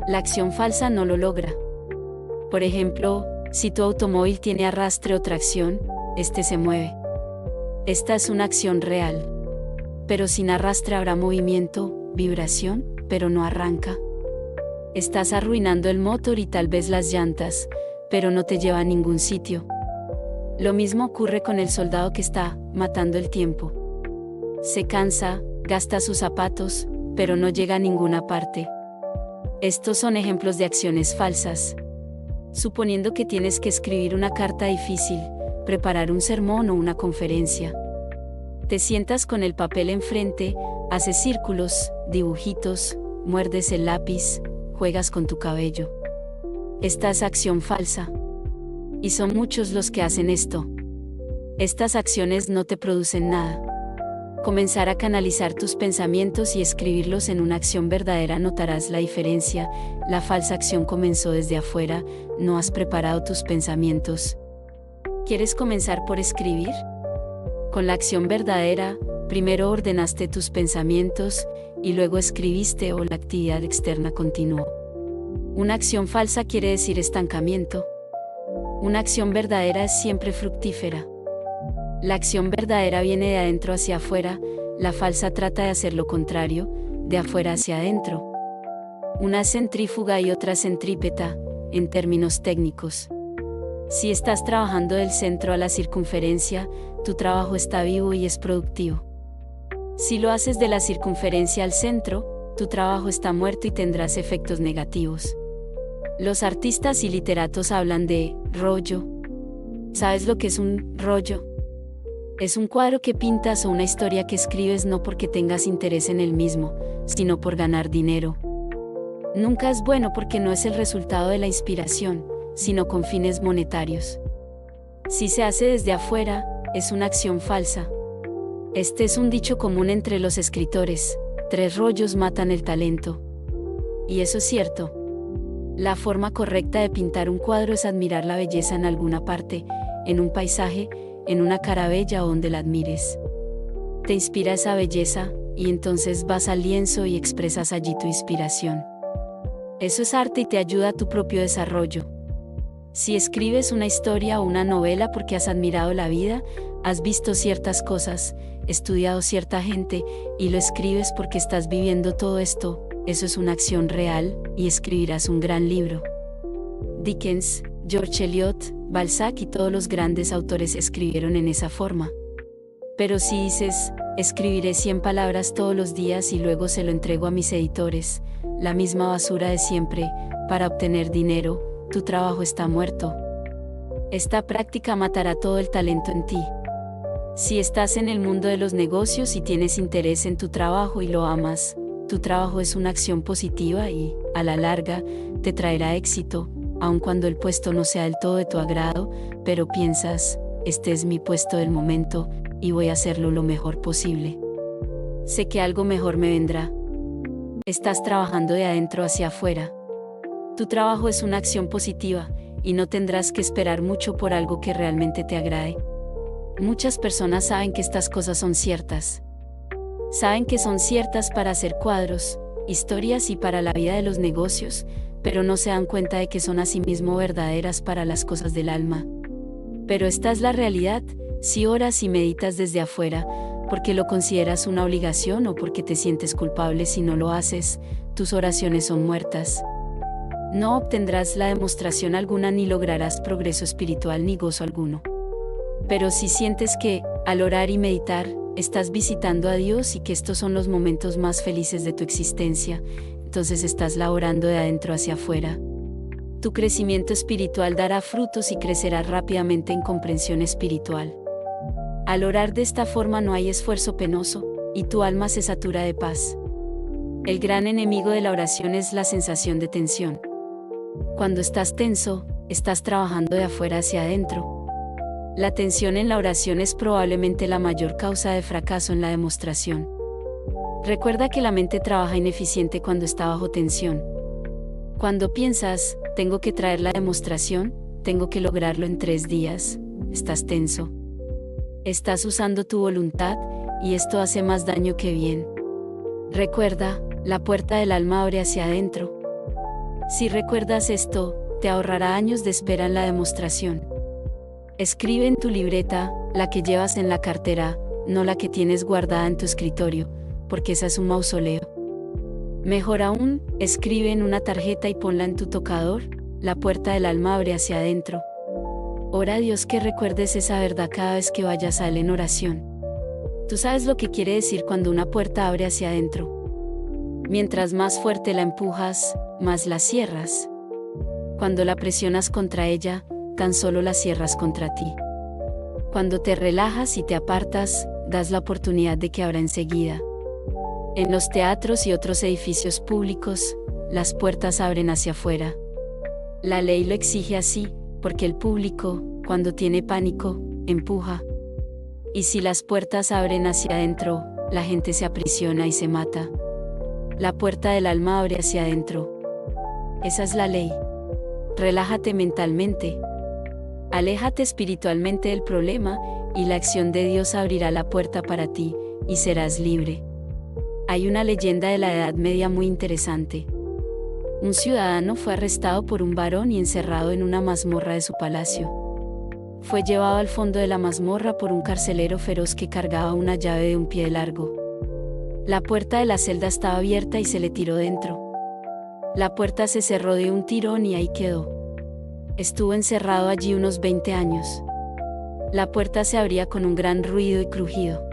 A: La acción falsa no lo logra. Por ejemplo, si tu automóvil tiene arrastre o tracción, este se mueve. Esta es una acción real. pero sin arrastre habrá movimiento, vibración, pero no arranca. Estás arruinando el motor y tal vez las llantas, pero no te lleva a ningún sitio. Lo mismo ocurre con el soldado que está matando el tiempo. Se cansa, gasta sus zapatos, pero no llega a ninguna parte. Estos son ejemplos de acciones falsas. Suponiendo que tienes que escribir una carta difícil, preparar un sermón o una conferencia. Te sientas con el papel enfrente, haces círculos, dibujitos, muerdes el lápiz, juegas con tu cabello. Esta es acción falsa. Y son muchos los que hacen esto. Estas acciones no te producen nada. Comenzar a canalizar tus pensamientos y escribirlos en una acción verdadera, notarás la diferencia. La falsa acción comenzó desde afuera, no has preparado tus pensamientos. ¿Quieres comenzar por escribir? Con la acción verdadera, primero ordenaste tus pensamientos, y luego escribiste o la actividad externa continuó. Una acción falsa quiere decir estancamiento. Una acción verdadera es siempre fructífera. La acción verdadera viene de adentro hacia afuera, la falsa trata de hacer lo contrario, de afuera hacia adentro. Una centrífuga y otra centrípeta, en términos técnicos. Si estás trabajando del centro a la circunferencia, tu trabajo está vivo y es productivo. Si lo haces de la circunferencia al centro, tu trabajo está muerto y tendrás efectos negativos. Los artistas y literatos hablan de rollo. ¿Sabes lo que es un rollo? Es un cuadro que pintas o una historia que escribes no porque tengas interés en el mismo, sino por ganar dinero. Nunca es bueno porque no es el resultado de la inspiración, sino con fines monetarios. Si se hace desde afuera, es una acción falsa. Este es un dicho común entre los escritores: 3 rollos matan el talento. Y eso es cierto. La forma correcta de pintar un cuadro es admirar la belleza en alguna parte, en un paisaje, en una cara bella o donde la admires. Te inspira esa belleza, y entonces vas al lienzo y expresas allí tu inspiración. Eso es arte y te ayuda a tu propio desarrollo. Si escribes una historia o una novela porque has admirado la vida, has visto ciertas cosas, estudiado cierta gente, y lo escribes porque estás viviendo todo esto, eso es una acción real, y escribirás un gran libro. Dickens, George Eliot, Balzac y todos los grandes autores escribieron en esa forma. Pero si dices, escribiré 100 palabras todos los días y luego se lo entrego a mis editores, la misma basura de siempre, para obtener dinero, tu trabajo está muerto. Esta práctica matará todo el talento en ti. Si estás en el mundo de los negocios y tienes interés en tu trabajo y lo amas, tu trabajo es una acción positiva y, a la larga, te traerá éxito, aun cuando el puesto no sea del todo de tu agrado, pero piensas, este es mi puesto del momento, y voy a hacerlo lo mejor posible. Sé que algo mejor me vendrá. Estás trabajando de adentro hacia afuera. Tu trabajo es una acción positiva, y no tendrás que esperar mucho por algo que realmente te agrade. Muchas personas saben que estas cosas son ciertas. Saben que son ciertas para hacer cuadros, historias y para la vida de los negocios, pero no se dan cuenta de que son asimismo verdaderas para las cosas del alma. Pero esta es la realidad, si oras y meditas desde afuera, porque lo consideras una obligación o porque te sientes culpable si no lo haces, tus oraciones son muertas. No obtendrás la demostración alguna ni lograrás progreso espiritual ni gozo alguno. Pero si sientes que, al orar y meditar, estás visitando a Dios y que estos son los momentos más felices de tu existencia, entonces estás laborando de adentro hacia afuera. Tu crecimiento espiritual dará frutos y crecerás rápidamente en comprensión espiritual. Al orar de esta forma no hay esfuerzo penoso, y tu alma se satura de paz. El gran enemigo de la oración es la sensación de tensión. Cuando estás tenso, estás trabajando de afuera hacia adentro. La tensión en la oración es probablemente la mayor causa de fracaso en la demostración. Recuerda que la mente trabaja ineficiente cuando está bajo tensión. Cuando piensas, tengo que traer la demostración, tengo que lograrlo en 3 días, estás tenso. Estás usando tu voluntad, y esto hace más daño que bien. Recuerda, la puerta del alma abre hacia adentro. Si recuerdas esto, te ahorrará años de espera en la demostración. Escribe en tu libreta, la que llevas en la cartera, no la que tienes guardada en tu escritorio, porque esa es un mausoleo. Mejor aún, escribe en una tarjeta y ponla en tu tocador, la puerta del alma abre hacia adentro. Ora a Dios que recuerdes esa verdad cada vez que vayas a Él en oración. Tú sabes lo que quiere decir cuando una puerta abre hacia adentro. Mientras más fuerte la empujas, más la cierras. Cuando la presionas contra ella, tan solo la cierras contra ti. Cuando te relajas y te apartas, das la oportunidad de que abra enseguida. En los teatros y otros edificios públicos, las puertas abren hacia afuera. La ley lo exige así, porque el público, cuando tiene pánico, empuja. Y si las puertas abren hacia adentro, la gente se aprisiona y se mata. La puerta del alma abre hacia adentro. Esa es la ley. Relájate mentalmente. Aléjate espiritualmente del problema, y la acción de Dios abrirá la puerta para ti, y serás libre. Hay una leyenda de la Edad Media muy interesante. Un ciudadano fue arrestado por un varón y encerrado en una mazmorra de su palacio. Fue llevado al fondo de la mazmorra por un carcelero feroz que cargaba una llave de un pie largo. La puerta de la celda estaba abierta y se le tiró dentro. La puerta se cerró de un tirón y ahí quedó. Estuvo encerrado allí unos 20 años. La puerta se abría con un gran ruido y crujido.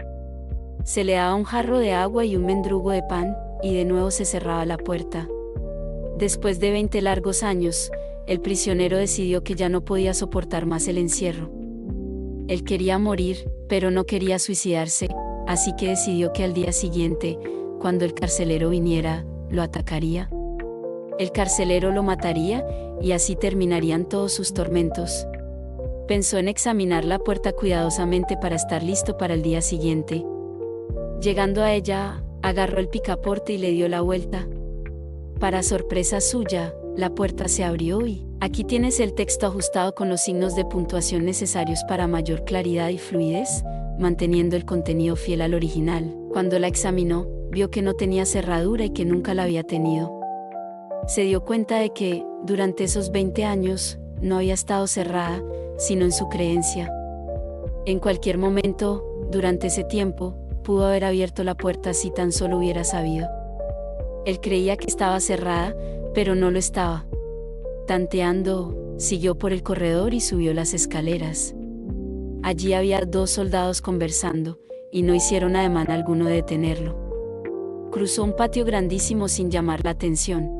A: Se le daba un jarro de agua y un mendrugo de pan, y de nuevo se cerraba la puerta. Después de 20 largos años, el prisionero decidió que ya no podía soportar más el encierro. Él quería morir, pero no quería suicidarse, así que decidió que al día siguiente, cuando el carcelero viniera, lo atacaría. El carcelero lo mataría, y así terminarían todos sus tormentos. Pensó en examinar la puerta cuidadosamente para estar listo para el día siguiente. Llegando a ella, agarró el picaporte y le dio la vuelta. Para sorpresa suya, la puerta se abrió y, aquí tienes el texto ajustado con los signos de puntuación necesarios para mayor claridad y fluidez, manteniendo el contenido fiel al original. Cuando la examinó, vio que no tenía cerradura y que nunca la había tenido. Se dio cuenta de que, durante esos 20 años, no había estado cerrada, sino en su creencia. En cualquier momento, durante ese tiempo, pudo haber abierto la puerta si tan solo hubiera sabido. Él creía que estaba cerrada, pero no lo estaba. Tanteando, siguió por el corredor y subió las escaleras. Allí había 2 soldados conversando, y no hicieron ademán alguno de detenerlo. Cruzó un patio grandísimo sin llamar la atención.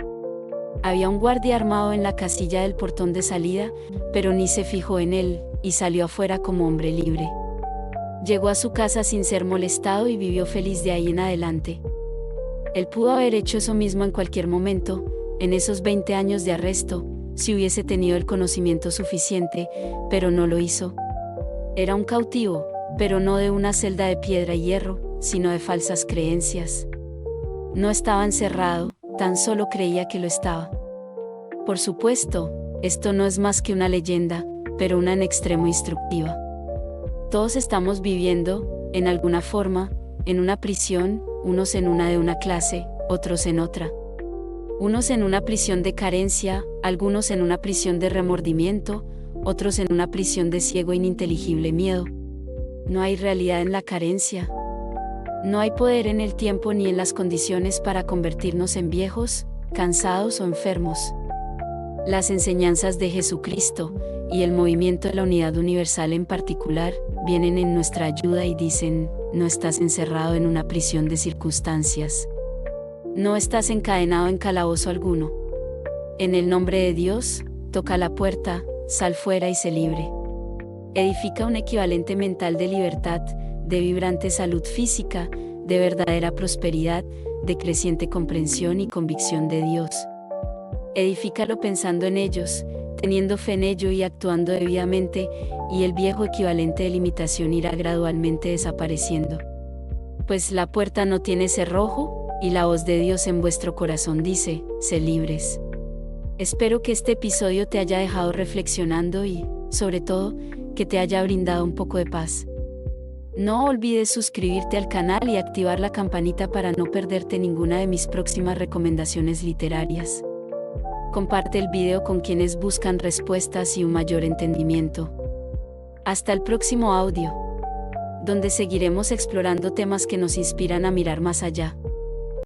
A: Había un guardia armado en la casilla del portón de salida, pero ni se fijó en él, y salió afuera como hombre libre. Llegó a su casa sin ser molestado y vivió feliz de ahí en adelante. Él pudo haber hecho eso mismo en cualquier momento, en esos 20 años de arresto, si hubiese tenido el conocimiento suficiente, pero no lo hizo. Era un cautivo, pero no de una celda de piedra y hierro, sino de falsas creencias. No estaba encerrado, tan solo creía que lo estaba. Por supuesto, esto no es más que una leyenda, pero una en extremo instructiva. Todos estamos viviendo, en alguna forma, en una prisión, unos en una de una clase, otros en otra. Unos en una prisión de carencia, algunos en una prisión de remordimiento, otros en una prisión de ciego e ininteligible miedo. No hay realidad en la carencia. No hay poder en el tiempo ni en las condiciones para convertirnos en viejos, cansados o enfermos. Las enseñanzas de Jesucristo, y el movimiento de la unidad universal en particular, vienen en nuestra ayuda y dicen: no estás encerrado en una prisión de circunstancias. No estás encadenado en calabozo alguno. En el nombre de Dios, toca la puerta, sal fuera y sé libre. Edifica un equivalente mental de libertad, de vibrante salud física, de verdadera prosperidad, de creciente comprensión y convicción de Dios. Edifícalo pensando en ellos, teniendo fe en ello y actuando debidamente, y el viejo equivalente de limitación irá gradualmente desapareciendo. Pues la puerta no tiene cerrojo, y la voz de Dios en vuestro corazón dice: sé libres. Espero que este episodio te haya dejado reflexionando y, sobre todo, que te haya brindado un poco de paz. No olvides suscribirte al canal y activar la campanita para no perderte ninguna de mis próximas recomendaciones literarias. Comparte el video con quienes buscan respuestas y un mayor entendimiento. Hasta el próximo audio. donde seguiremos explorando temas que nos inspiran a mirar más allá.